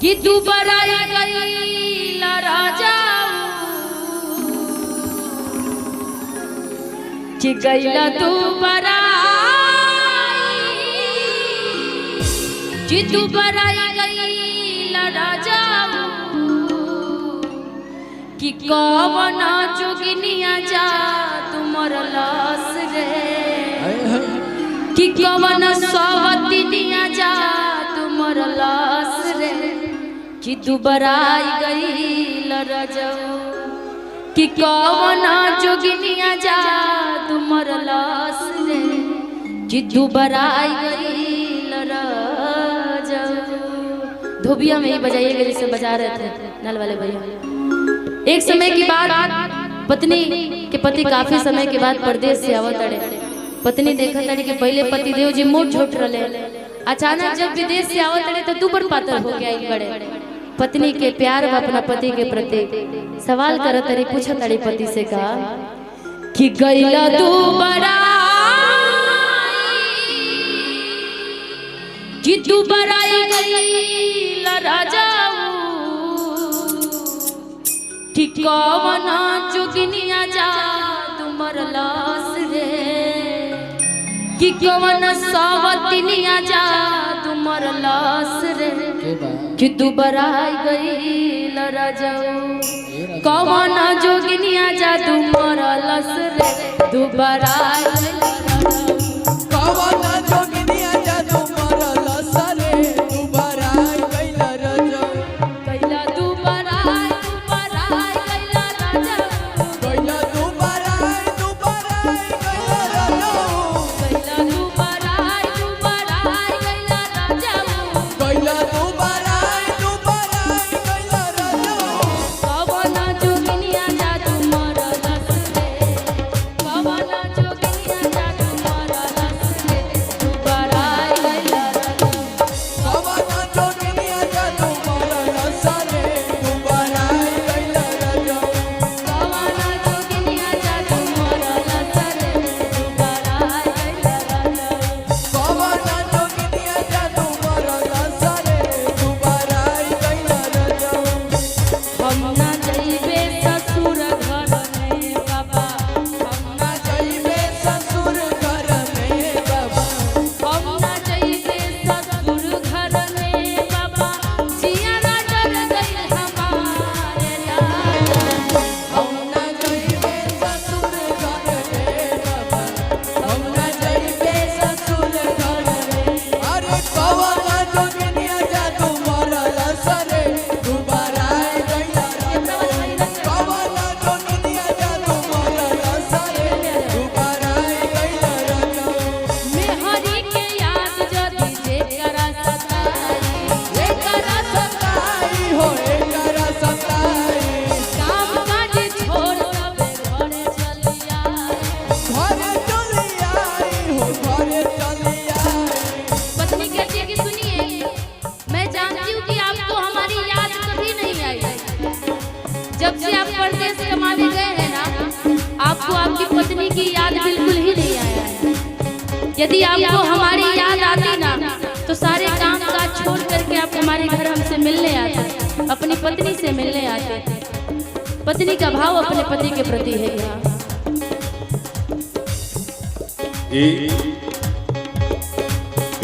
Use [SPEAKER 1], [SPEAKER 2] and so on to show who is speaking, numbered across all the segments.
[SPEAKER 1] कि तू बराई गई राजा कि गईला तू बराई कि तू बराई गई राजा कि कवन जोगिनिया जा तुमर लास रे कि कवन सवतिनिया जा तुमर लास रे कि तू बराई गई रजऊ कि कवन जोगिनिया जा तुमर लास रे कि तू बराई गई रजऊ। धोबिया में ही बजाइएगा जैसे बजा रहे थे नल वाले भैया। एक समय की बात, पत्नी के पति काफी समय के बाद परदेश से आवत अड़े। पत्नी देखा तड़े कि पहले पति देव जी मोट झोट रहे, अचानक जब विदेश से आवत अड़े तो दुबर पातर हो गया बड़े। पत्नी के प्यार व अपना पति के प्रति सवाल करत तरी पूछत तड़ी पति से कहा कि गईला तू बराई कि तू बराई गईला राजा कि कवन जोगिनिया जा तुमर लास रे कि कवन सवतिनिया जा तुमर लास रे कि तू बराई गई रजऊ कवन जोगिनिया जा तुमर लास रे तू बराई
[SPEAKER 2] कवन जोगिनिया जा तुमर लास रे तू बराई गई रजऊ
[SPEAKER 1] कैला तू बराई गईला रजऊ
[SPEAKER 2] कैला तू बराई गई रजऊ
[SPEAKER 1] कैला तू बराई गईला रजऊ
[SPEAKER 2] कैला तू बराई गई रजऊ
[SPEAKER 1] कवन जोगिनिया जा तुमर लास रे कवन जोगिनिया जा तुमर लास रे तू बराई गईला रजऊ
[SPEAKER 2] कवन जोगिनिया जा तुमर लास रे तू बराई गई रजऊ
[SPEAKER 1] कवन जोगिनिया जा तुमर लास रे तू बराई गईला रजऊ
[SPEAKER 2] कवन जोगिनिया जा तुमर लास रे तू बराई गई रजऊ
[SPEAKER 1] हम ना जइबे ससुर घर में बाबा हम ना
[SPEAKER 2] जइबे ससुर घर में बाबा
[SPEAKER 1] हम ना जइबे ससुर घर में बाबा जियारा डर गइल हमारे लाला
[SPEAKER 2] हम ना जइबे ससुर घर में बाबा हम ना जइबे ससुर घर में अरे कवन जोगिनिया जा तुमर लास रे तू बराई गई कवन जोगिनिया जा तुमर लास रे तू बराई गई रजऊ
[SPEAKER 1] मेहरी के याद जदी जेकरा सताई
[SPEAKER 2] एकरा सताई हो एकरा सताई
[SPEAKER 1] काम काज छोड़ सबे घरे चली आई
[SPEAKER 2] घरे चली आई हो घरे चली आई
[SPEAKER 1] पत्नी कहती है कि सुनिए, मैं जानती हूँ कि आपको हमारी याद कभी नहीं आई। जब से आप परदेश कमाने गए हैं ना, आपको आपकी पत्नी की याद बिल्कुल ही नहीं आया है। यदि आपको हमारी याद आती ना, तो सारे काम काज छोड़ करके आप हमारे घर हमसे मिलने आते, अपनी पत्नी से मिलने आते। पत्नी का भाव अपने पति के प्रति है यहाँ।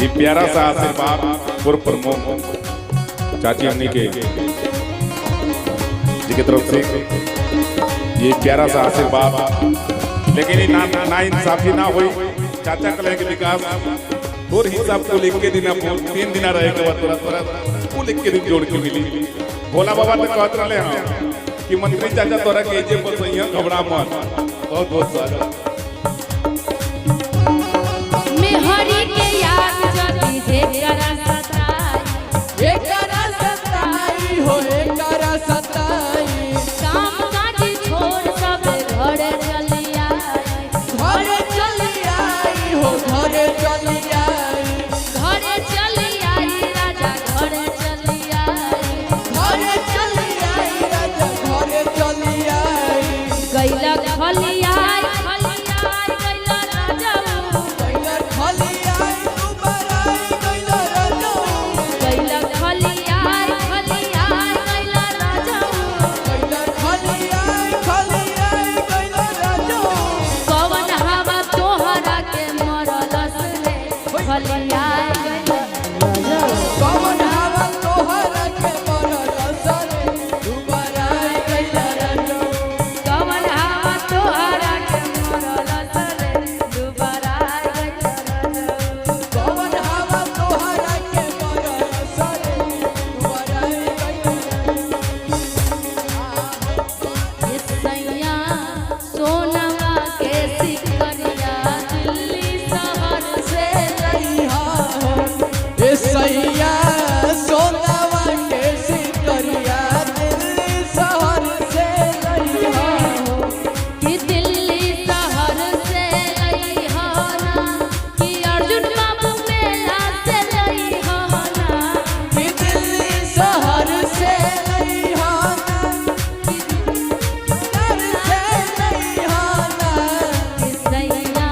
[SPEAKER 3] ये प्यारा सा आशीर्वाद पूर्व प्रमुख चाची अम्मी के जी की तरफ से ये प्यारा सा आशीर्वाद, लेकिन ये ना इंसाफी ना हुई चाचा कहे कि विकास तोर हिसाब को लिख के दिन 3 दिन रहे के बाद तोरा तोरा वो लिख के दिन जोड़ के मिली भोला बाबा तो कहत रहे हम कि मंत्री चाचा तोरा के जे बसैया घबरा मत बहुत बहुत स्वागत
[SPEAKER 1] मैं हरि के याद जदी जेकरा
[SPEAKER 2] सताई हो एकरा सताई
[SPEAKER 1] काम काज छोड़ सब घरे चली आई
[SPEAKER 2] हो घरे चली आई
[SPEAKER 1] राजा घरे चली आई
[SPEAKER 2] राजा घरे चली आई
[SPEAKER 1] गैला खलिया गैला राजा
[SPEAKER 2] गैला खलिया दुबारा गैला राजा
[SPEAKER 1] गैला खलिया गैला राजा
[SPEAKER 2] गैला खलिया गैला राजा
[SPEAKER 1] कवन हवा तोहरा के मरलस रे खलिया गैला राजा
[SPEAKER 2] कवन हवा तोहरा के मरलस रे दुबारा गैला राजा
[SPEAKER 1] कवन हवा तोहरा के मरलस रे दुबारा गैला राजा
[SPEAKER 2] कवन हवा तोहरा के मरलस रे दुबारा गैला
[SPEAKER 1] ये सैया सोनवा के सिकरिया दिल्ली शहर से लइहा
[SPEAKER 2] ए सैया सोनावा के सिकरिया दिल्ली शहर से लइहा
[SPEAKER 1] कि दिल्ली शहर से लइहा ना कि अर्जुन बाबू मेला से लइहा ना
[SPEAKER 2] कि दिल्ली शहर से लइहा
[SPEAKER 1] कि सैया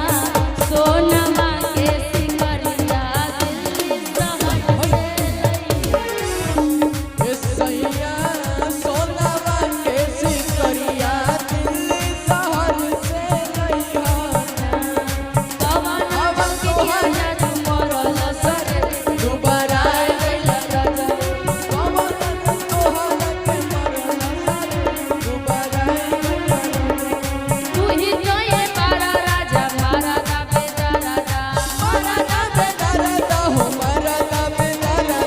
[SPEAKER 1] सोनवा के सिकरिया दिल्ली शहर से लइहा
[SPEAKER 2] ए सैया सोनावा के सिकरिया दिल्ली शहर से लइहा
[SPEAKER 1] कवन हवा के याद मरलस रे
[SPEAKER 2] दुबारा
[SPEAKER 1] गैला राजा
[SPEAKER 2] कवन तोहरा के मरलस रे दुबारा
[SPEAKER 1] तू ही गए बारा राजा मारा दा बेटा राजा मारा दा बेटा
[SPEAKER 2] बेदरदा हो मरदा बेदरदा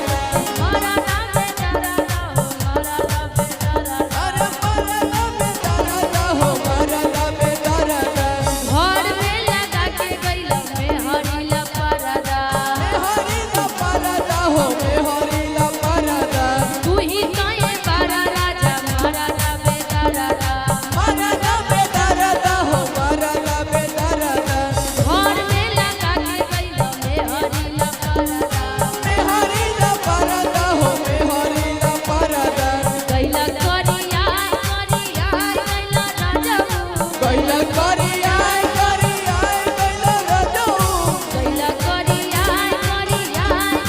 [SPEAKER 1] मारा दा बेटा राजा हो मारा दा बेटा राजा
[SPEAKER 2] अरे मरदा बेदरदा हो मरदा बेदरदा
[SPEAKER 1] घर में लगा के गइला में हरिला परदा
[SPEAKER 2] हरिला परदा हो हरिला परदा
[SPEAKER 1] तू ही गए बारा राजा मारा दा बेटा राजा
[SPEAKER 2] मरदा बेदरदा हो मरदा बेदरदा
[SPEAKER 1] घर में लगा के गइला में हरिला परदा
[SPEAKER 2] हरिला परदा हो हरिला परदा
[SPEAKER 1] गइला करिया गइला राजा
[SPEAKER 2] कैला करिया करिया कैला राजो
[SPEAKER 1] गइला करिया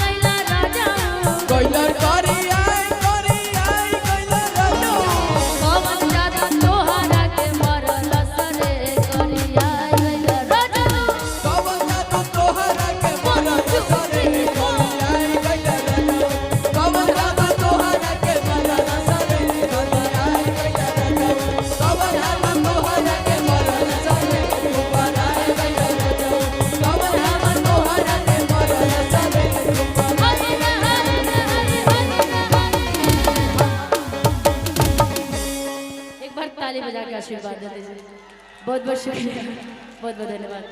[SPEAKER 1] गइला राजा
[SPEAKER 2] कैला करिया करिया कैला राजो
[SPEAKER 1] कवन जादू तोहरा के मरलस रे करिया गइला राजा
[SPEAKER 2] कवन जादू तोहरा के मरलस रे करिया कैला राजो कवन जादू तोहरा के मरलस रे करिया कैला राजो कवन जादू तोहरा के मरलस रे दुबारा कैला राजो कवन जादू तोहरा के मरलस रे दुबारा
[SPEAKER 1] एक बार ताली बजा के आशीर्वाद दे दीजिए बहुत बहुत शुक्रिया बहुत बहुत धन्यवाद